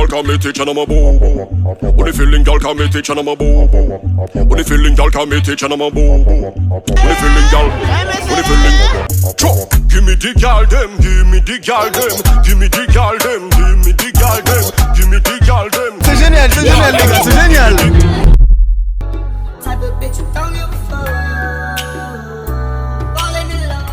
girl can me teach and I'm a boo. What the feeling girl can me teach and I'm a boo. What the feeling girl can me teach and I'm a boo. What the feeling girl? What the feeling? Chop. Give me the girl them, give me the girl them, give me the girl them, give me the girl them, give me the girl them. C'est génial les gars, c'est génial. Type of bitch you don't give a fuck. Falling in love.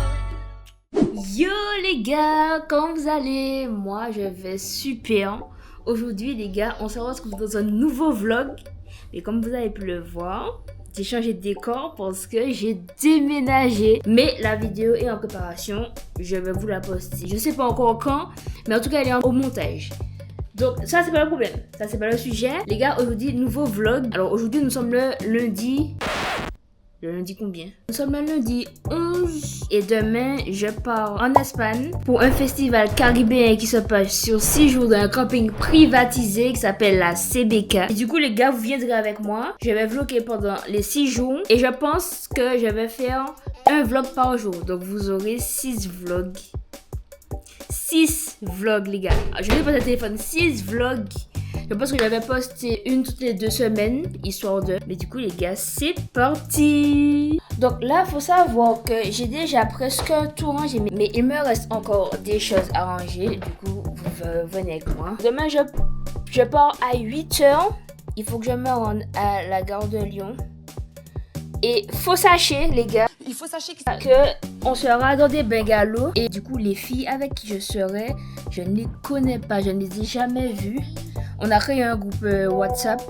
Yo les gars, comment vous allez? Moi je vais super. Aujourd'hui les gars, on se retrouve dans un nouveau vlog. Et comme vous avez pu le voir, j'ai changé de décor parce que j'ai déménagé. Mais la vidéo est en préparation, je vais vous la poster. Je sais pas encore quand, mais en tout cas elle est au montage. Donc ça c'est pas le problème, ça c'est pas le sujet. Les gars, aujourd'hui nouveau vlog. Alors aujourd'hui nous sommes le lundi. Le lundi combien? Nous sommes le lundi 11 et demain je pars en Espagne pour un festival caribéen qui se passe sur 6 jours dans un camping privatisé qui s'appelle la CBK. Et du coup les gars, vous viendrez avec moi. Je vais vlogger pendant les 6 jours et je pense que je vais faire un vlog par jour. Donc vous aurez 6 vlogs. 6 vlogs les gars. Je vais passer le téléphone, 6 vlogs. Je pense que j'avais posté une toutes les 2 semaines, histoire de... Mais du coup, les gars, c'est parti! Donc là, il faut savoir que j'ai déjà presque tout rangé, mais il me reste encore des choses à ranger. Du coup, vous venez avec moi. Demain, je pars à 8h. Il faut que je me rende à la gare de Lyon. Et faut sachez, les gars, Il faut sachez que on sera dans des bungalows. Et du coup, les filles avec qui je serai, je ne les connais pas, je ne les ai jamais vues. On a créé un groupe WhatsApp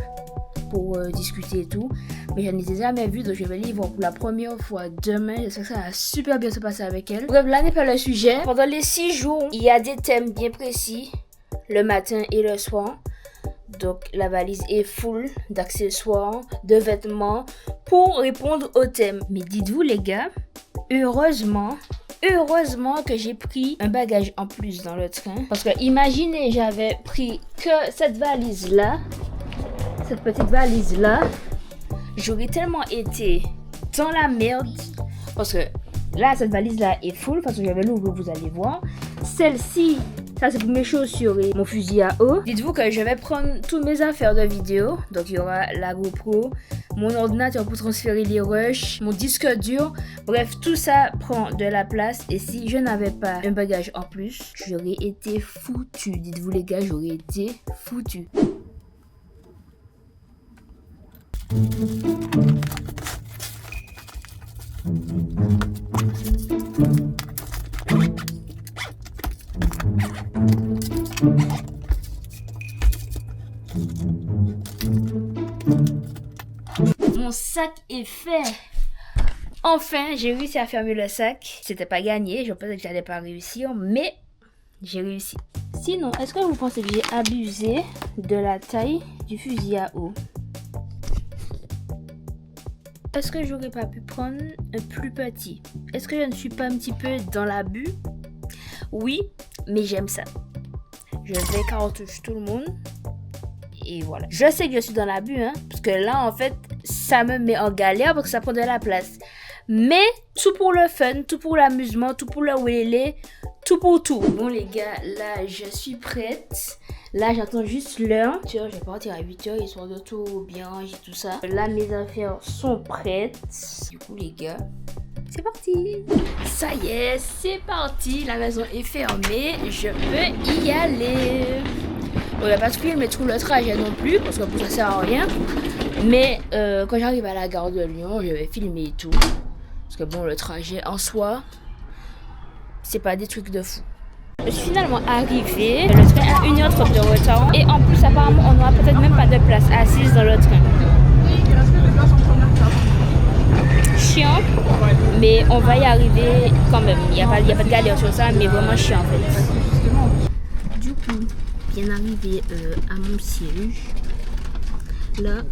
pour discuter et tout. Mais je ne les ai jamais vues, donc je vais les voir pour la première fois demain. J'espère que ça va super bien se passer avec elles. Bref, là n'est pas le sujet. Pendant les 6 jours, il y a des thèmes bien précis, le matin et le soir. Donc la valise est full d'accessoires, de vêtements pour répondre aux thèmes. Mais dites-vous les gars, heureusement que j'ai pris un bagage en plus dans le train. Parce que imaginez, j'avais pris que cette valise là, cette petite valise là, j'aurais tellement été dans la merde. Parce que là, cette valise là est full, parce que j'avais l'ouvert, vous allez voir. Celle-ci, ça c'est pour mes chaussures et mon fusil à eau. Dites-vous que je vais prendre toutes mes affaires de vidéo. Donc il y aura la GoPro, mon ordinateur pour transférer les rushs, mon disque dur. Bref, tout ça prend de la place. Et si je n'avais pas un bagage en plus, j'aurais été foutu. Dites-vous les gars, j'aurais été foutu. Mon sac est fait. Enfin, j'ai réussi à fermer le sac. C'était pas gagné, je pensais que j'allais pas réussir, mais j'ai réussi. Sinon, est-ce que vous pensez que j'ai abusé de la taille du fusil à eau? Est-ce que j'aurais pas pu prendre un plus petit? Est-ce que je ne suis pas un petit peu dans l'abus? Oui, mais j'aime ça. Je vais cartouche tout le monde. Et voilà. Je sais que je suis dans l'abus, hein. Parce que là, en fait, ça me met en galère parce que ça prend de la place. Mais tout pour le fun, tout pour l'amusement, tout pour le wélé, tout pour tout. Bon, les gars, là, je suis prête. Là, j'attends juste l'heure. Je vais partir à 8h, histoire de tout bien ranger, tout ça. Là, mes affaires sont prêtes. Du coup, les gars, c'est parti. Ça y est, c'est parti. La maison est fermée. Je peux y aller. On va pas filmer tout le trajet non plus, parce que pour ça sert à rien. Mais quand j'arrive à la gare de Lyon, je vais filmer tout. Parce que bon, le trajet en soi, c'est pas des trucs de fou. Je suis finalement arrivée. Le train a 1h30 de retard. Et en plus, apparemment, on n'aura peut-être même pas de place assise dans le train. Chiant, mais on va y arriver quand même. Il n'y a pas de galère sur ça, mais vraiment chiant en fait. Du coup, bien arrivé à mon siège. Là,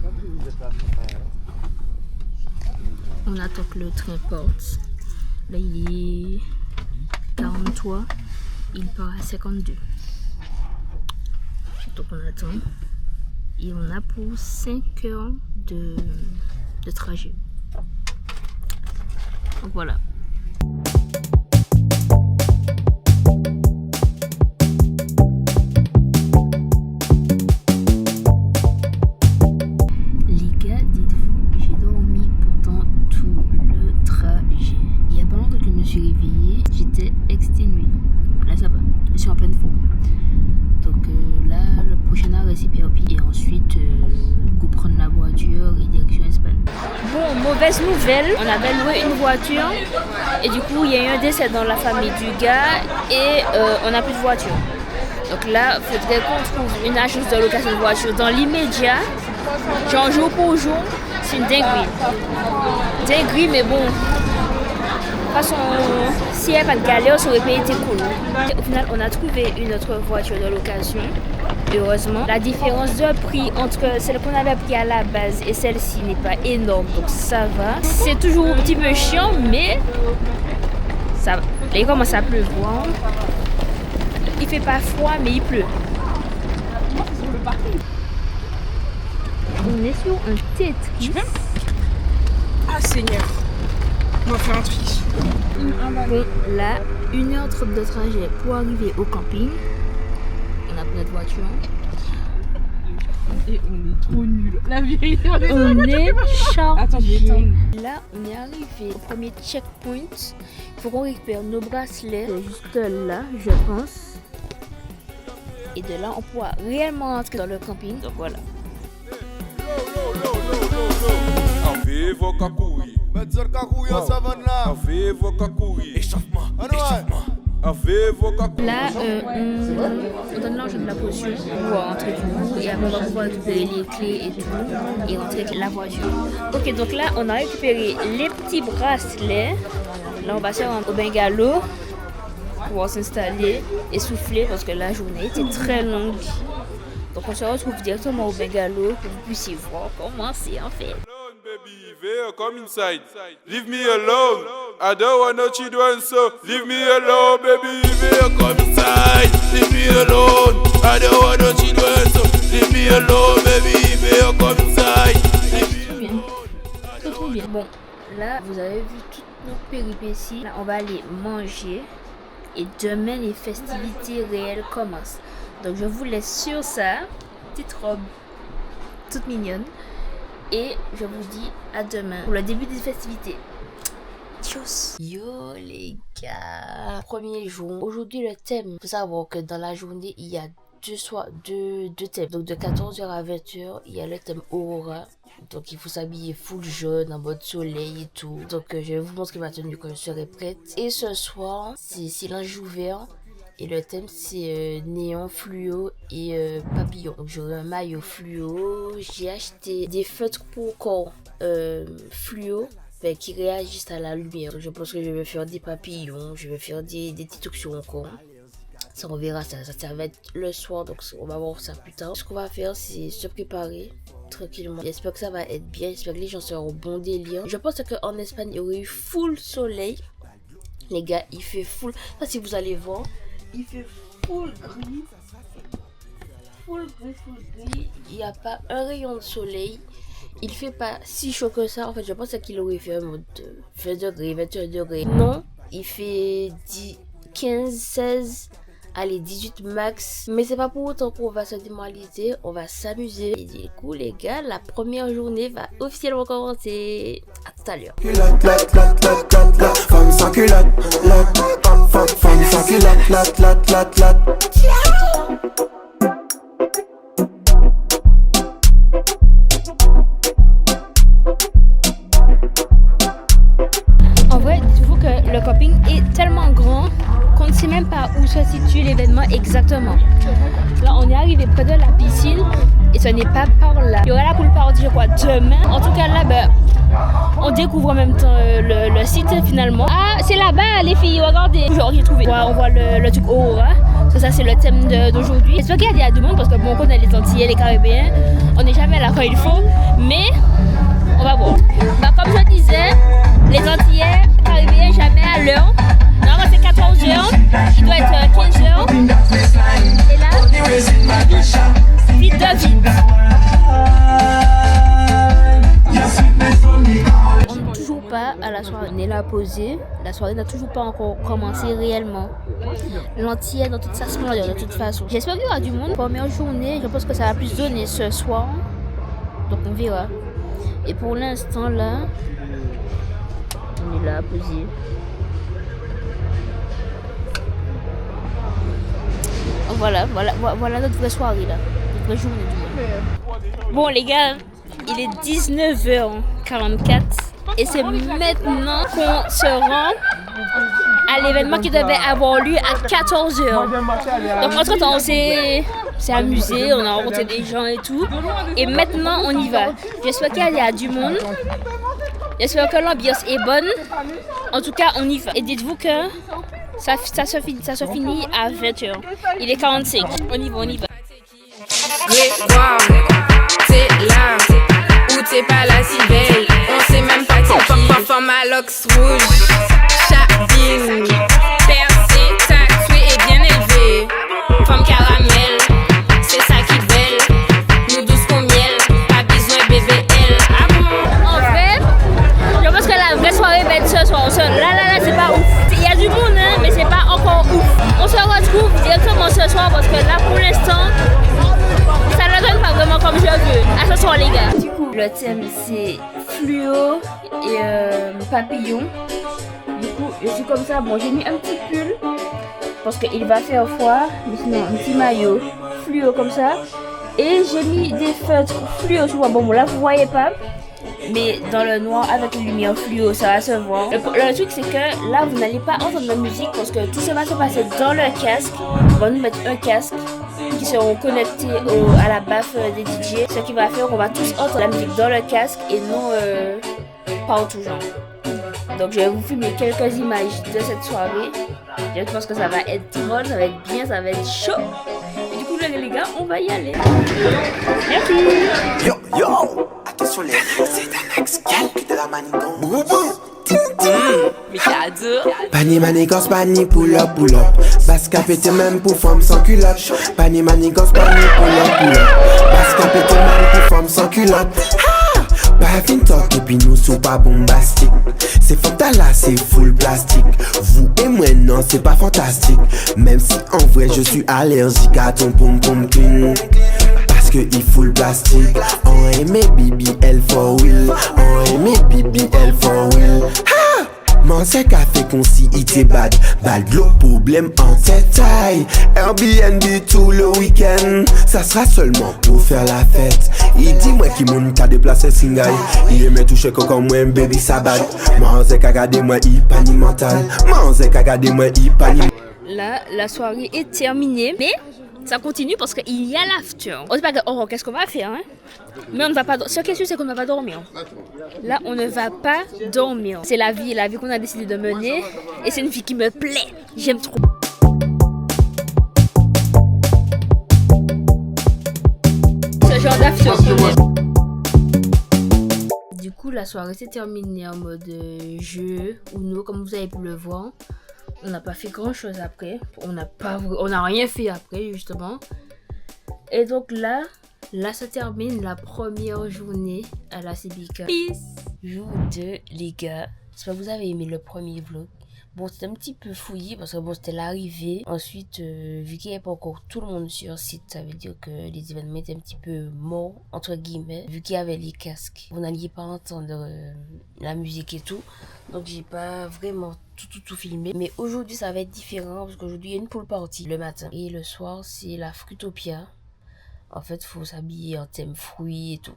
on attend que le train parte. Là, il est 43. Il part à 52. Donc on attend. Et on a pour 5 heures de trajet. Donc voilà. mauvaise nouvelle, on avait loué une voiture et du coup il y a eu un décès dans la famille du gars et on n'a plus de voiture. Donc là, il faudrait qu'on trouve une agence de location de voiture dans l'immédiat. Genre jour pour jour, c'est une dinguerie. Dinguerie, mais bon. De toute façon, s'il n'y avait pas de galère, ça aurait pas été cool. Au final, on a trouvé une autre voiture de location. Heureusement, la différence de prix entre celle qu'on avait pris à la base et celle-ci n'est pas énorme, donc ça va. C'est toujours un petit peu chiant, mais ça va. Là, il commence à pleuvoir. Il fait pas froid, mais il pleut. On est sur un Tetris. Ah Seigneur, on va faire un truc. Bon, là, 1h30 de trajet pour arriver au camping. On a pris notre voiture. Et on est trop nuls. La vérité, on est chargés. Attends, je vais éteindre. Là, on est arrivé au premier checkpoint. Il faut qu'on récupère nos bracelets. C'est juste là, je pense. Et de là, on pourra réellement entrer dans le camping. Donc voilà. Vivo Kakouyi. Metzer Kakouyi en savane là. Vivo Kakouyi. Échauffement. Vivo Kakouyi. Là, on donne l'argent de la potion pour pouvoir entrer du coup. Et après, on va pouvoir récupérer les clés et tout. Et rentrer avec la voiture. Ok, donc là, on a récupéré les petits bracelets. Là, on va se rendre au bungalow. Pouvoir s'installer et souffler parce que la journée était très longue. Donc on se retrouve directement au bungalow pour que vous puissiez voir comment c'est en fait. Alone, baby, Veo, come inside. Leave me alone. I don't want no children, so leave me alone, baby. Veo, come inside. Leave me alone. I don't want no children, so leave me alone, baby. Veo, come inside. Trop bien. Trop bien. Bon, là vous avez vu toutes nos péripéties. Là on va aller manger. Et demain, les festivités réelles commencent. Donc, je vous laisse sur ça. Petite robe toute mignonne. Et je vous dis à demain pour le début des festivités. Tchuss. Yo les gars. Premier jour. Aujourd'hui, le thème. Il faut savoir que dans la journée, il y a deux thèmes. Donc, de 14h à 20h, il y a le thème Aurora. Donc il faut s'habiller full jaune en mode soleil et tout. Donc je vais vous montrer ma tenue quand je serai prête. Et ce soir c'est silence ouvert. Et le thème c'est néon, fluo et papillon. Donc j'aurai un maillot fluo. J'ai acheté des feutres pour corps fluo qui réagissent à la lumière. Donc je pense que je vais faire des papillons. Je vais faire des petits trucs sur mon corps. Ça on verra, ça va être le soir. Donc on va voir ça plus tard. Ce qu'on va faire c'est se préparer tranquillement. J'espère que ça va être bien. J'espère que les gens seront au bon délire. Je pense qu'en Espagne, il y aurait eu full soleil. Les gars, il fait full. Ça, si vous allez voir, il fait full gris. Full gris. Il n'y a pas un rayon de soleil. Il fait pas si chaud que ça. En fait, je pense qu'il aurait fait un mode 20 degrés, 21 degrés. Non, il fait 15, 16. Allez, 18 max. Mais c'est pas pour autant qu'on va se démoraliser. On va s'amuser. Et du coup, les gars, la première journée va officiellement commencer. À tout à l'heure. Femme sans culotte. Femme sans culotte. En vrai, dites-vous que le camping est tellement grand qu'on ne sait même pas où se situe l'événement exactement. Là, on est arrivé près de la piscine et ce n'est pas par là. Il y aura la pool party, je crois, demain. En tout cas, là, on découvre en même temps le site finalement. Ah, c'est là-bas, les filles, regardez. Genre, j'ai trouvé. On voit le truc Aurora. Ça, c'est le thème d'aujourd'hui. J'espère qu'il y a du monde parce que bon, on connaît les Antillais, les Caribéens. On n'est jamais là quand il faut, mais on va voir. Comme je disais, les Antillais, Caribéens, jamais à l'heure. Normalement, c'est 14h. Il doit être 15h. Et là, vite de vite. On n'est toujours pas à la soirée. On est là posé. La soirée n'a toujours pas encore commencé réellement. L'Antillais dans toute sa splendeur de toute façon. J'espère qu'il y aura du monde. Première journée, je pense que ça va plus donner ce soir. Donc on verra. Et pour l'instant là, on est là posé. Voilà notre vraie soirée là. Notre vraie journée du monde. Bon les gars, il est 19h44. et c'est maintenant qu'on se rend à l'événement qui devait avoir lieu à 14h. Donc entre-temps, on s'est amusé, on a rencontré des gens et tout. Et maintenant, on y va. J'espère qu'il y a du monde. J'espère que l'ambiance est bonne. En tout cas, on y va. Et dites-vous que ça se finit à 20h. Il est 45. On y va. Grégoire, t'es là, ou t'es pas là si belle. On sait même pas qui. Forme à l'ox rouge, chabine, percée, tatouée et bien élevée. Forme caramel, c'est ça qui belle. Nous douce comme miel, pas besoin BBL. Ah bon? En fait, je pense que la vraie soirée va être ce soir. Là, c'est pas ouf. Il y a du monde, hein, mais c'est pas encore ouf. On se retrouve directement ce soir parce que là, pour l'instant, ça ne donne pas vraiment comme je veux. À ce soir, les gars. Du coup, le thème, c'est fluo et papillon. Du coup, je suis comme ça. Bon, j'ai mis un petit pull parce qu'il va faire froid. Mais sinon, un petit maillot fluo comme ça. Et j'ai mis des feutres fluo, tu vois. Bon, là, vous voyez pas. Mais dans le noir avec les lumières fluo, ça va se voir. Le truc, c'est que là, vous n'allez pas entendre la musique parce que tout ça va se passer dans le casque. On va nous mettre un casque qui seront connectés à la baffe des DJ. Ce qui va faire qu'on va tous entendre la musique dans le casque et non partout, genre. Donc, je vais vous filmer quelques images de cette soirée. Je pense que ça va être drôle, ça va être bien, ça va être chaud. Et du coup, les gars, on va y aller. Merci. Yo, attention les c'est un ex-gal qui te la manigance. Pani manigance, pani pull up. Baska pété même pour femme sans culotte. Pani manigance, pani pull up. Baska pété même pour femme sans culotte. Pas fin talk et puis nous sont pas bombastiques. C'est fanta là, c'est full plastique. Vous et moi non, c'est pas fantastique. Même si en vrai je suis allergique à ton pom pom clean. Parce que il full plastique. On aimé BBL for will. On aimé BBL for will. Man c'est café qu'on si it est bad. Bad l'eau problème en tête taille. Airbnb tout le week-end. Ça sera seulement pour faire la fête. Il dit moi qui moun ka déplacé singaï. Il aimait toucher comme moi baby sabat. Man c'est qu'à garder moi il pani mental. Man c'est qu'à garder moi il pani. Là, la soirée est terminée. Mais ça continue parce qu'il y a l'after. On ne sait pas que, qu'est-ce qu'on va faire, hein? Mais on ne va pas dormir. Ce qui est sûr, c'est qu'on ne va pas dormir. Là, on ne va pas dormir. C'est la vie qu'on a décidé de mener. Et c'est une vie qui me plaît. J'aime trop. Ce genre d'after. Du coup, la soirée s'est terminée en mode jeu ou non, comme vous avez pu le voir. On n'a pas fait grand chose après. On n'a rien fait après, justement. Et donc là, ça termine la première journée à la CBK. Peace. Jour 2, les gars. J'espère que vous avez aimé le premier vlog. Bon, c'était un petit peu fouillé parce que bon, c'était l'arrivée. Ensuite, vu qu'il n'y avait pas encore tout le monde sur site, ça veut dire que les événements étaient un petit peu morts, entre guillemets, vu qu'il y avait les casques. Vous n'alliez pas entendre la musique et tout. Donc, j'ai pas vraiment tout filmé. Mais aujourd'hui, ça va être différent parce qu'aujourd'hui, il y a une pool party le matin. Et le soir, c'est la Fruitopia. En fait, il faut s'habiller en thème fruits et tout.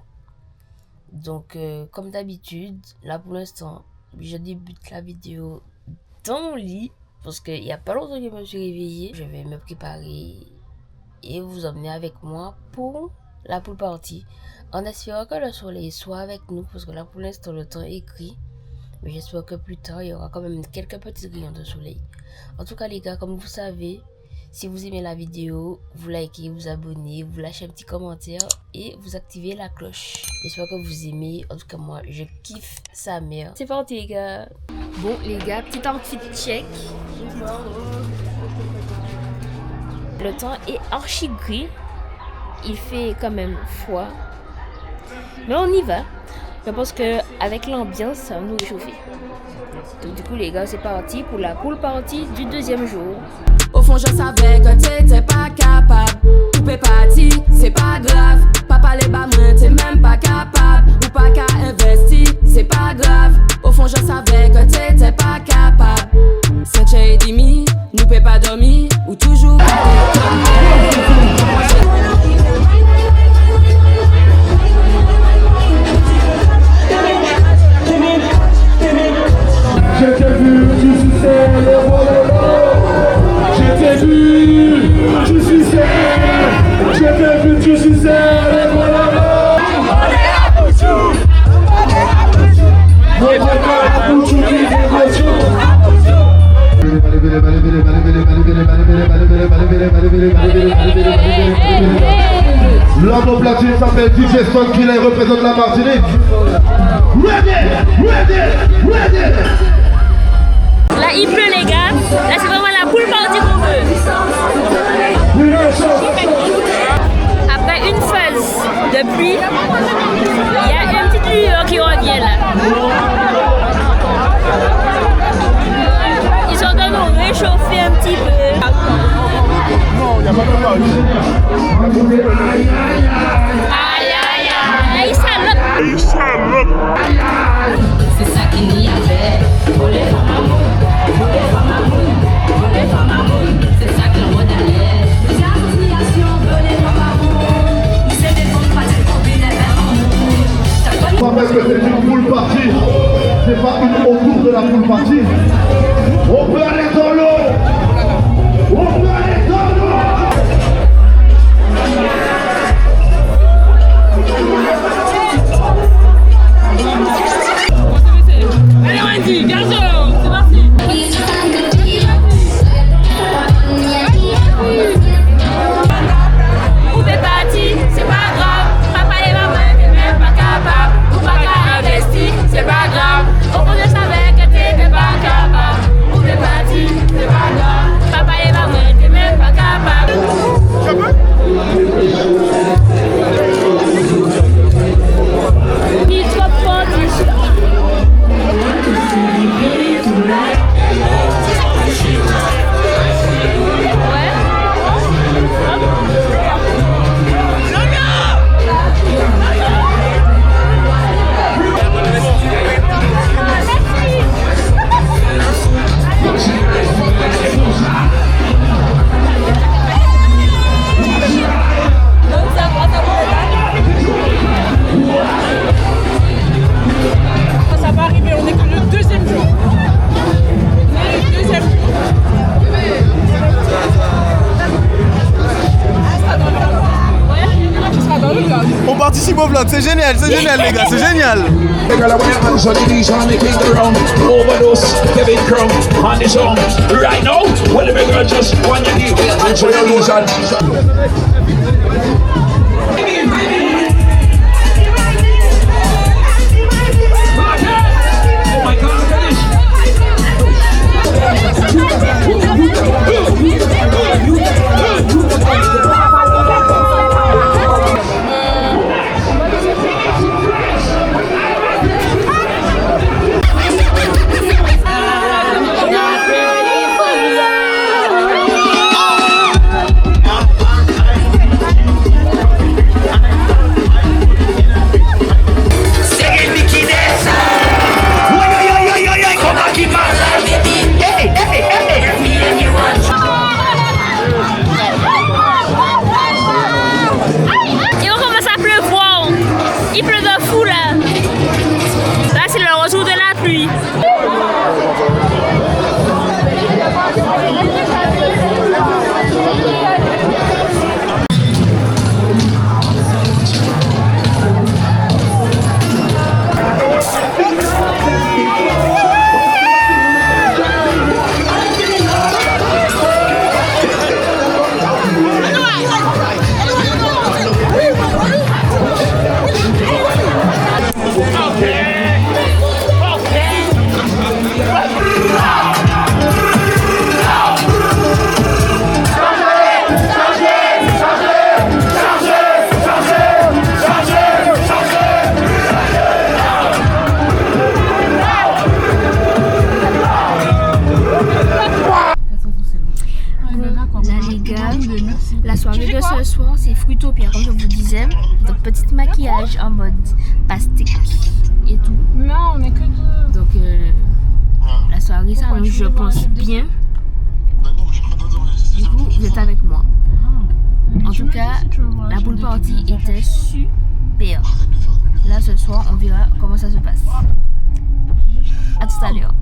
Donc, comme d'habitude, là pour l'instant, je débute la vidéo dans mon lit parce qu'il n'y a pas longtemps que je me suis réveillée. Je vais me préparer et vous emmener avec moi pour la pool party en espérant que le soleil soit avec nous parce que là pour l'instant le temps est gris, mais j'espère que plus tard il y aura quand même quelques petits rayons de soleil. En tout cas les gars, comme vous savez, si vous aimez la vidéo, vous likez, vous abonnez, vous lâchez un petit commentaire et vous activez la cloche. J'espère que vous aimez. En tout cas, moi, je kiffe sa mère. C'est parti, les gars. Bon, les gars, petit outfit check. Le temps est archi gris. Il fait quand même froid. Mais on y va. Je pense qu'avec l'ambiance, ça va nous réchauffer. Donc, du coup, les gars, c'est parti pour la pool party du deuxième jour. Au fond, je savais que t'étais pas capable. Tout est parti, c'est pas grave. Papa les bas, moi, t'es même pas capable. Ou pas qu'à investir, c'est pas grave. Au fond, je savais que t'étais pas capable. 5 et demi, nous peut pas dormir. Ou toujours aller DJ Son qui représente la Martinique. Ready, ready, ready. Là, il pleut, les gars. Là, c'est vraiment la pool party qu'on veut. Après une phase de pluie, il y a une petite lueur qui revient là. Ils sont en train de nous réchauffer un petit peu. Non, il n'y a pas de mal. Aïe, aïe, aïe, salope. C'est ça qu'il y avait. Pour les femmes amour, pour les femmes amour, pour les femmes amour. C'est ça que l'on modèle. Les associations pour les femmes amour. Ils se défendent pas des copines et des amours. Pas parce que c'est une pool party, c'est pas une autour de la pool party. On peut aller dans l'eau. On peut aller dans l'eau. Allez, Wendy, garçon, c'est parti. Vous faites partie, c'est pas grave. Papa et maman, t'es même pas capable. Ou pas qu'à investir, c'est pas grave. Au fond, je savais que t'étais pas capable. Vous faites partie, c'est pas grave. Papa et maman, t'es même pas capable. Il trop fort, Ça va arriver, on est que le deuxième jour. On est le deuxième jour. On participe au vlog, c'est génial les gars, c'est génial. Right now, well, the girl just want to give you illusion. Oh my God, finish. Et on commence à pleuvoir. Il pleut de fou là. Là, c'est le retour de la pluie. Là les gars, la soirée de ce soir c'est Fruitopia comme je vous disais. Donc petit maquillage en mode pastèque et tout. Non, on est que deux. Donc la soirée s'annonce je pense bien. Du coup vous êtes avec moi. En tout cas la pool party était super. Là ce soir on verra comment ça se passe. À tout à l'heure.